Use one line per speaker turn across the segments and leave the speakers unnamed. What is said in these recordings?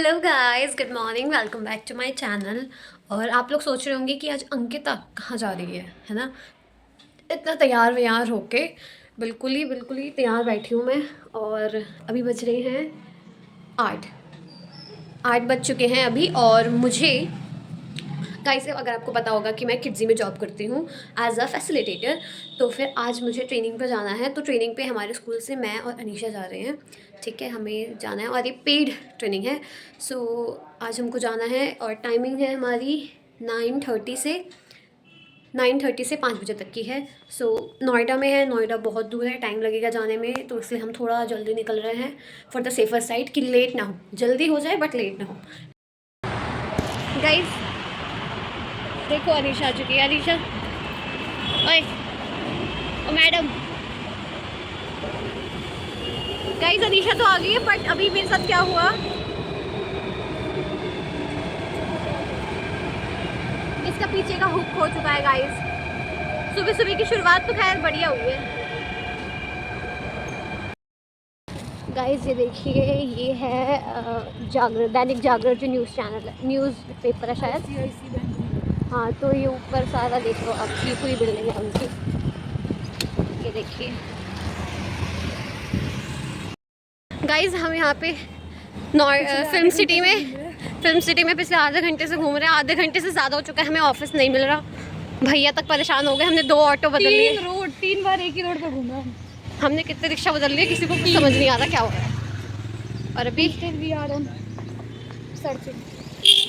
Hello guys, good morning, welcome back to my channel. और आप लोग सोच रहे होंगे कि आज अंकिता कहाँ जा रही है ना। इतना तैयार व्यार होके बिल्कुल ही तैयार बैठी हूँ मैं। और अभी बज रहे हैं 8। 8 बज चुके हैं अभी। और मुझे गाइस, अगर आपको पता होगा कि मैं किड्जी में जॉब करती हूँ एज अ फैसिलिटेटर, तो फिर आज मुझे ट्रेनिंग पर जाना है। तो ट्रेनिंग पे हमारे स्कूल से मैं और अनीशा जा रहे हैं। ठीक है, हमें जाना है और ये पेड ट्रेनिंग है। सो आज हमको जाना है और टाइमिंग है हमारी 9:30 से 5 बजे तक की है। सो नोएडा में है, नोएडा बहुत दूर है, टाइम लगेगा जाने में, तो इसलिए हम थोड़ा जल्दी निकल रहे हैं फॉर द सेफर साइड कि लेट ना हो। जल्दी हो जाए बट लेट ना हो। गाइस देखो, अनीशा आ चुकी है। अनीशा, ओए ओ मैडम। गाइस अनीशा तो आ गई है, बट अभी मेरे साथ क्या हुआ, इसका पीछे का हुक हो चुका है गाइस। सुबह सुबह की शुरुआत तो खैर बढ़िया हुई है। गाइस ये देखिए, ये है जागरण, दैनिक जागरण जो न्यूज़ चैनल है, न्यूज़ पेपर है शायद। हाँ, तो ये ऊपर सारा देख लो आप, ये पूरी बिल्डिंग है उनकी। ये देखिए गाइस, हम यहाँ पे फिल्म सिटी में पिछले आधे घंटे से घूम रहे हैं। आधे घंटे से ज़्यादा हो चुका है, हमें ऑफिस नहीं मिल रहा। भैया तक परेशान हो गए, हमने 2 ऑटो बदल लिए।
3 बार एक ही रोड पे घूमा।
हमने कितने रिक्शा बदल लिए, किसी को कुछ समझ नहीं आ रहा क्या हो रहा है। और अभी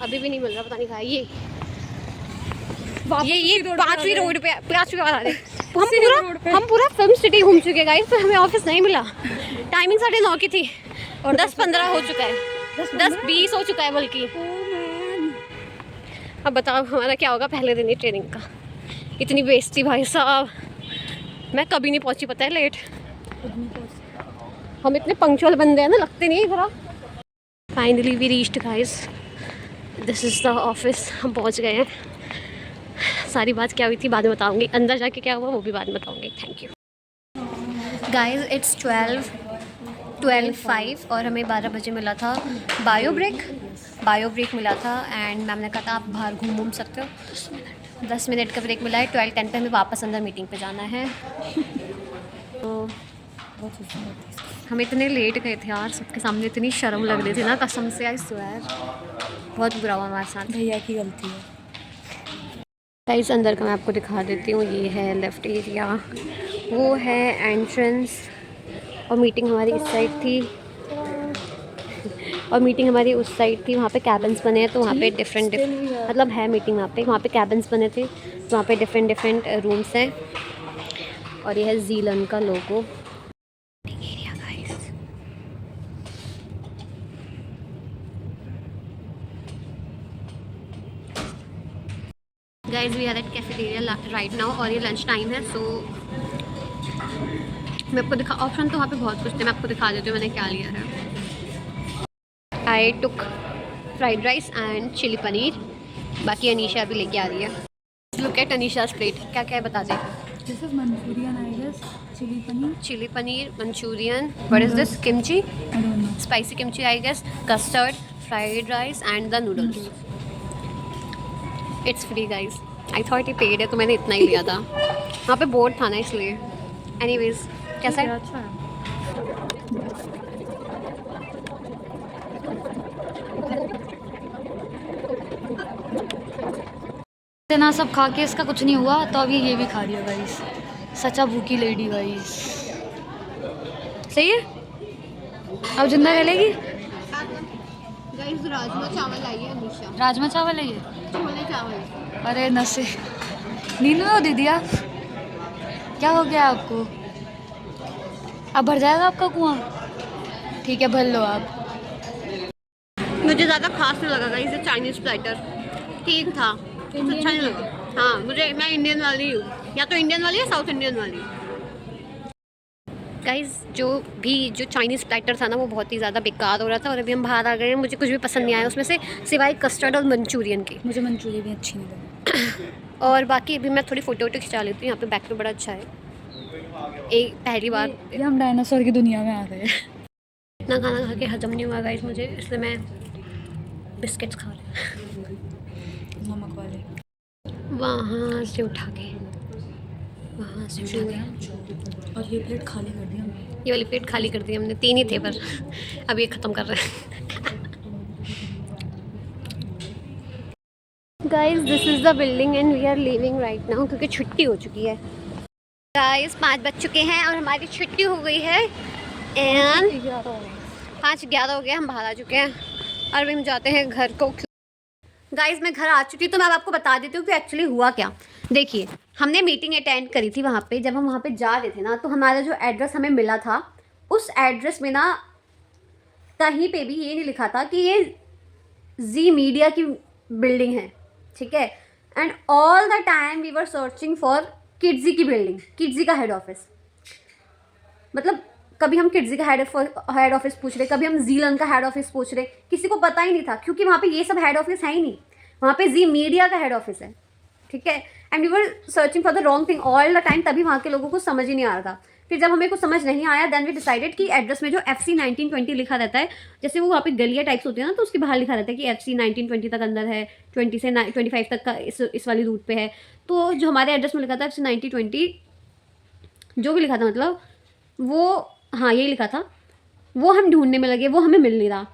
अभी भी नहीं मिल रहा, पता नहीं कहाँ है ये 5वीं रोड पे, 5वीं बार आ रहे। हम पूरा फिल्म सिटी घूम चुके हैं गाइस, पर हमें ऑफिस नहीं मिला। टाइमिंग 9:30 की थी और 10:15 हो चुका है, 10:20 हो चुका है बल्कि। अब बताओ हमारा क्या होगा पहले दिन ही ट्रेनिंग का। इतनी बेइज्जती भाई साहब, मैं कभी नहीं पहुंची, पता है, लेट। हम इतने पंक्चुअल बंदे हैं ना, लगते नहीं इधर। Finally we reached guys, this is the office. हम पहुंच गए हैं। सारी बात क्या हुई थी बाद में बताऊंगी, अंदर जाके क्या हुआ वो भी बाद में बताऊंगी। Thank you guys. इट्स 12:05 और हमें 12 बजे मिला था बायो ब्रेक मिला था। एंड मैम ने कहा था आप बाहर घूम सकते हो। 10 मिनट का ब्रेक मिला है। 12:10 पे हमें वापस अंदर मीटिंग पे जाना है। तो हम इतने लेट गए थे यार, सबके सामने इतनी शर्म लग रही थी ना, कसम से। आई स्वेयर बहुत बुरा हुआ हमारे साथ।
भैया की गलती है।
गाइस अंदर का मैं आपको दिखा देती हूँ। ये है लेफ़्ट एरिया, वो है एंट्रेंस। और मीटिंग हमारी इस साइड थी और मीटिंग हमारी उस साइड थी। वहाँ पे कैबिन्स बने हैं, तो वहाँ पे डिफरेंट मतलब है मीटिंग वहाँ पे कैबिन्स बने थे, तो वहाँ पे डिफरेंट रूम्स हैं। और ये है जीलन का logo. Guys we are at cafeteria right now और ये लंच टाइम है। सो मैं आपको दिखा, ऑप्शन तो वहाँ पे बहुत कुछ थे, मैं आपको दिखा देती हूँ मैंने क्या लिया है। I took fried rice and chilli paneer. बाकी अनीशा अभी लेके आ रही है। लुक एट अनीशा's प्लेट, क्या क्या है बता दें।
This is Manchurian I guess,
chilli paneer, Manchurian, what is this, kimchi, spicy kimchi I guess, custard, fried rice and the noodles. It's free guys. I thought ये पेड है तो मैंने इतना ही लिया था। वहाँ पे बोर्ड था ना इसलिए। एनीवेज कैसा है?
अच्छा है। ना सब खा के इसका कुछ नहीं हुआ, तो अभी ये भी खा रही है गाइस। सच्चा भूखी लेडी गाइस। सही है, अब जिंदा चलेगी।
गाइस राजमा चावल आई है अनीशा।
राजमा चावल है ये,
छोले चावल।
अरे नशे नींद में हो दीदी आप, क्या हो गया आपको? अब भर जाएगा आपका कुआं, ठीक है भर लो आप।
मुझे ज़्यादा खास नहीं लगा गाइस ये चाइनीज़ प्लेटर, ठीक था, कुछ अच्छा नहीं लगा। हाँ मैं इंडियन वाली हूँ, या तो इंडियन वाली या साउथ इंडियन वाली। गाइस जो चाइनीज़ प्लेटर था ना, वो बहुत ही ज़्यादा बेकार हो रहा था। और अभी हम बाहर आ गए हैं, मुझे कुछ भी पसंद नहीं आया उसमें से, सिवाय कस्टर्ड और मंचूरियन के।
मुझे मंचूरियन भी अच्छी नहीं लगी।
और बाकी अभी मैं थोड़ी फ़ोटो खिंचा लेती हूँ। यहाँ पे बैकग्राउंड बड़ा अच्छा है। एक पहली बार
ये हम डायनासोर की दुनिया में आ गए।
इतना खाना खा के हजम नहीं हुआ गाइस मुझे, इसलिए मैं बिस्किट्स खा रहे हैं
नमक वाले।
वहाँ से उठा के, वहाँ से उठा के।
और ये प्लेट खाली कर दी हमने।
ये वाली प्लेट खाली कर दी हमने, 3 ही थे पर अब ये ख़त्म कर रहे हैं। Guys this is the building and we are leaving right now, क्योंकि छुट्टी हो चुकी है। गाइस 5 बज चुके हैं और हमारी छुट्टी हो गई है एंड 5:11 हो गया, हम बाहर आ चुके हैं और अभी हम जाते हैं घर को। गाइस मैं घर आ चुकी हूँ, तो मैं अब आपको बता देती हूँ कि एक्चुअली हुआ क्या। देखिए हमने मीटिंग अटेंड करी थी वहाँ पे, जब हम वहाँ पे जा रहे थे ना, तो हमारा जो एड्रेस हमें मिला था उस एड्रेस में ना कहीं पे भी ये नहीं लिखा था कि ये जी मीडिया की बिल्डिंग है, ठीक है। And all the time we were searching for Kidzee की बिल्डिंग, किड्जी का हेड ऑफिस। मतलब कभी हम किड्जी का हेड ऑफिस पूछ रहे, कभी हम जीलन का हेड ऑफिस पूछ रहे, किसी को पता ही नहीं था, क्योंकि वहाँ पे ये सब हेड ऑफिस है ही नहीं, वहाँ पे जी मीडिया का हेड ऑफिस है, ठीक है। And we were searching for the wrong thing all the time, तभी वहाँ के लोगों को समझ ही नहीं आ रहा था। फिर जब हमें कुछ समझ नहीं आया, देन वी डिसाइडेड कि एड्रेस में जो FC 1920 लिखा रहता है, जैसे वो वहाँ पे गलिया टाइप्स होती है ना, तो उसके बाहर लिखा रहता है कि FC 1920 तक अंदर है, 20 से 25 तक का इस वाली रूट पे है। तो जो हमारे एड्रेस में लिखा था FC 1920, जो भी लिखा था मतलब वो, हाँ यही लिखा था, वो हम ढूंढने में लगे, वो हमें मिल नहीं रहा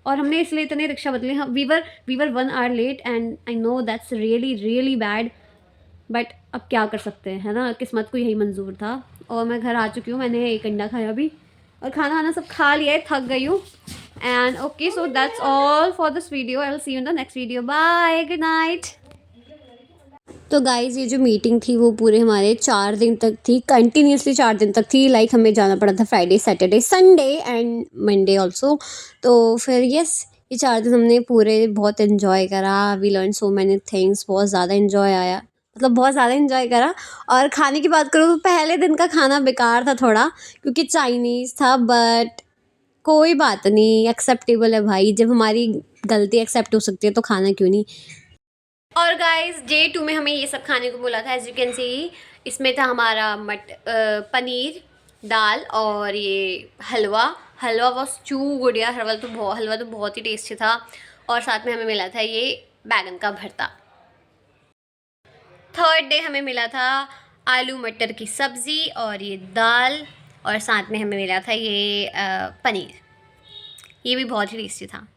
और हमने इसलिए इतने रिक्शा बदले। We were 1 hour late and I know that's really really bad, but अब क्या कर सकते हैं, है ना, किस्मत को यही मंजूर था। और मैं घर आ चुकी हूँ, मैंने एक अंडा खाया अभी और खाना वाना सब खा लिया है, थक गई हूँ। And okay, so that's all for this video, I will see you in the next video, bye, good night. तो गाइज़ ये जो मीटिंग थी वो पूरे हमारे 4 दिन तक थी, कंटिन्यूसली 4 दिन तक थी। लाइक हमें जाना पड़ा था Friday, Saturday, Sunday and Monday also. तो फिर यस, ये 4 दिन हमने पूरे बहुत इन्जॉय करा। We learn so many things, बहुत ज़्यादा इन्जॉय आया, मतलब बहुत ज़्यादा इन्जॉय करा। और खाने की बात करूँ तो पहले दिन का खाना बेकार था थोड़ा, क्योंकि चाइनीज़ था, बट कोई बात नहीं, एक्सेप्टेबल है भाई। जब हमारी गलती एक्सेप्ट हो सकती है तो खाना क्यों नहीं। और गाइस Day 2 में हमें ये सब खाने को बोला था, एज यू कैन सी इसमें था हमारा पनीर, दाल और ये हलवा। हलवा वॉज टू गुड यार, हलवा तो बहुत ही टेस्टी था। और साथ में हमें मिला था ये बैगन का भरता। 3rd डे हमें मिला था आलू मटर की सब्ज़ी और ये दाल, और साथ में हमें मिला था ये पनीर, ये भी बहुत ही टेस्टी था।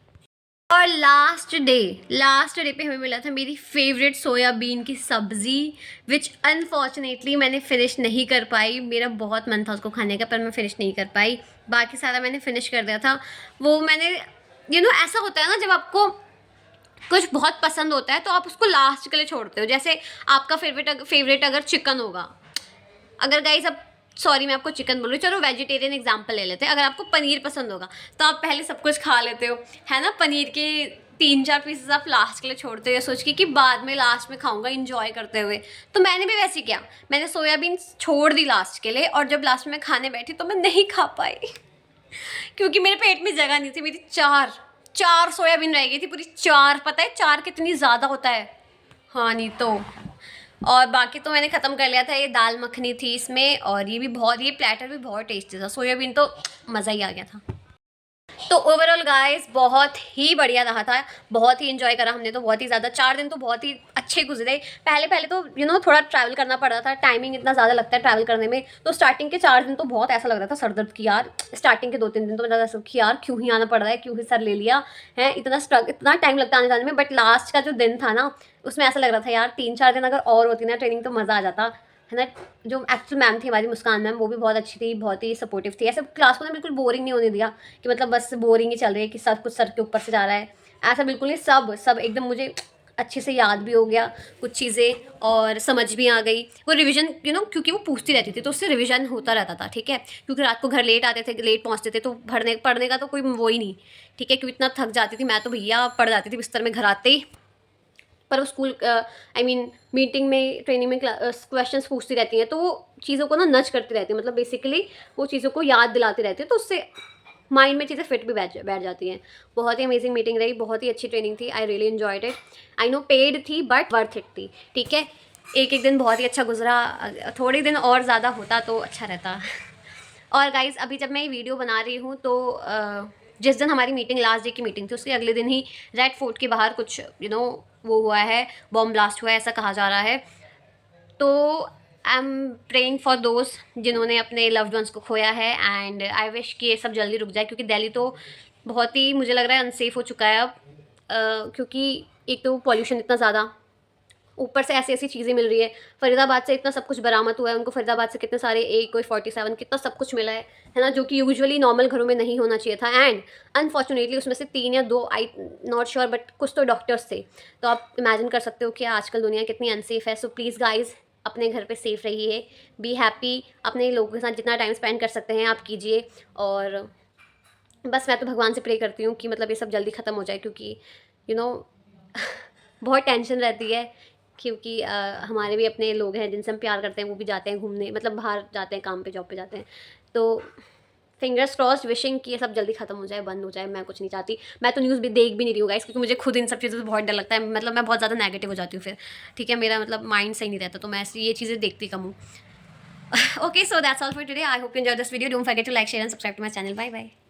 और लास्ट डे पे हमें मिला था मेरी फेवरेट सोयाबीन की सब्ज़ी, विच अनफॉर्चुनेटली मैंने फ़िनिश नहीं कर पाई। मेरा बहुत मन था उसको खाने का, पर मैं फ़िनिश नहीं कर पाई। बाकी सारा मैंने फ़िनिश कर दिया था। वो मैंने ऐसा होता है ना, जब आपको कुछ बहुत पसंद होता है तो आप उसको लास्ट के लिए छोड़ते हो। जैसे आपका फेवरेट अगर चिकन होगा, अगर गाइस अब सॉरी मैं आपको चिकन बोल रही हूँ, चलो वेजिटेरियन एग्जांपल ले लेते हैं। अगर आपको पनीर पसंद होगा तो आप पहले सब कुछ खा लेते हो, है ना। पनीर के 3-4 पीसेस आप लास्ट के लिए छोड़ते हो, सोच के कि बाद में लास्ट में खाऊंगा इंजॉय करते हुए। तो मैंने भी वैसे किया, मैंने सोयाबीन छोड़ दी लास्ट के लिए, और जब लास्ट में खाने बैठी तो मैं नहीं खा पाई क्योंकि मेरे पेट में जगह नहीं थी। मेरी चार सोयाबीन रह गई थी, पूरी 4। पता है 4 कितनी ज़्यादा होता है? हाँ नहीं तो। और बाकी तो मैंने ख़त्म कर लिया था। ये दाल मखनी थी इसमें, और ये प्लेटर भी बहुत टेस्टी था। सोयाबीन तो मज़ा ही आ गया था। तो ओवरऑल गाइस बहुत ही बढ़िया रहा था, बहुत ही इन्जॉय करा हमने तो बहुत ही ज़्यादा। 4 दिन तो बहुत ही अच्छे गुजरे। पहले तो थोड़ा ट्रैवल करना पड़ा था, टाइमिंग इतना ज़्यादा लगता है ट्रैवल करने में। तो स्टार्टिंग के 4 दिन तो बहुत ऐसा लग रहा था सर दर्द की यार। स्टार्टिंग के 2-3 दिन तो मैं ऐसा कि यार क्यों ही आना पड़ रहा है, क्यों ही सर ले लिया है, इतना टाइम लगता आने जाने में। बट लास्ट का जो दिन था ना, उसमें ऐसा लग रहा था यार 3-4 दिन अगर और होती ना ट्रेनिंग तो मज़ा आ जाता, है ना। जो एक्चुअल मैम थी हमारी मुस्कान मैम, वो भी बहुत अच्छी थी, बहुत ही सपोर्टिव थी। ऐसे क्लास को ना बिल्कुल बोरिंग नहीं होने दिया कि मतलब बस बोरिंग ही चल रही है कि सब कुछ सर के ऊपर से जा रहा है, ऐसा बिल्कुल नहीं। सब एकदम मुझे अच्छे से याद भी हो गया कुछ चीज़ें, और समझ भी आ गई। वो रिवीजन क्योंकि वो पूछती रहती थी तो उससे रिवीजन होता रहता था, ठीक है। क्योंकि रात को घर लेट आते थे, लेट पहुँचते थे, तो पढ़ने का तो कोई वो ही नहीं, ठीक है। क्योंकि इतना थक जाती थी मैं तो भैया, पढ़ जाती थी बिस्तर में घर आते ही। पर वो स्कूल मीटिंग में, ट्रेनिंग में क्वेश्चंस पूछती रहती हैं, तो वो चीज़ों को ना नच करती रहती है, मतलब बेसिकली वो चीज़ों को याद दिलाती रहती है, तो उससे माइंड में चीज़ें फिट भी बैठ जाती हैं। बहुत ही अमेजिंग मीटिंग रही, बहुत ही अच्छी ट्रेनिंग थी। I really enjoyed it. I know paid थी बट वर्थ इट थी, ठीक है। एक दिन बहुत ही अच्छा गुजरा, थोड़े दिन और ज़्यादा होता तो अच्छा रहता। और गाइज़ अभी जब मैं ये वीडियो बना रही हूँ तो जिस दिन हमारी मीटिंग, लास्ट डे की मीटिंग थी, उसके अगले दिन ही रेड फोर्ट के बाहर कुछ वो हुआ है, बॉम्ब ब्लास्ट हुआ है, ऐसा कहा जा रहा है। तो I am praying for those जिन्होंने अपने लव्ड वंस को खोया है, एंड आई विश कि ये सब जल्दी रुक जाए, क्योंकि दिल्ली तो बहुत ही, मुझे लग रहा है, अनसेफ हो चुका है अब। क्योंकि एक तो पॉल्यूशन इतना ज़्यादा, ऊपर से ऐसी ऐसी चीज़ें मिल रही है। फरीदाबाद से इतना सब कुछ बरामद हुआ है, उनको फरीदाबाद से कितने सारे AK-47 कितना सब कुछ मिला है ना, जो कि यूजुअली नॉर्मल घरों में नहीं होना चाहिए था। एंड अनफॉर्चुनेटली उसमें से 3 या 2, आई नॉट श्योर, बट कुछ तो डॉक्टर्स थे। तो आप इमेजिन कर सकते हो कि आजकल दुनिया कितनी अनसेफ है। सो प्लीज़ गाइज, अपने घर पे सेफ रहिए, बी हैप्पी, अपने लोगों के साथ जितना टाइम स्पेंड कर सकते हैं आप कीजिए। और बस मैं तो भगवान से प्रे करती हूँ कि मतलब ये सब जल्दी ख़त्म हो जाए, क्योंकि यू नो बहुत टेंशन रहती है, क्योंकि हमारे भी अपने लोग हैं जिनसे हम प्यार करते हैं, वो भी जाते हैं घूमने, मतलब बाहर जाते हैं, काम पे, जॉब पे जाते हैं। तो फिंगर्स क्रॉस्ड, विशिंग कि ये सब जल्दी ख़त्म हो जाए, बंद हो जाए। मैं कुछ नहीं चाहती, मैं तो न्यूज़ भी देख भी नहीं रही हूँ गाइस, क्योंकि मुझे खुद इन सब चीज़ों से बहुत डर लगता है। मतलब मैं बहुत ज़्यादा नेगेटिव हो जाती हूँ फिर, ठीक है, मेरा मतलब माइंड सही नहीं रहता, तो मैं ऐसी ये चीज़ें देखती कम हूँ। Okay, so that's all for today. I hope you enjoy this video. Don't forget to like, share and subscribe to my channel. Bye bye.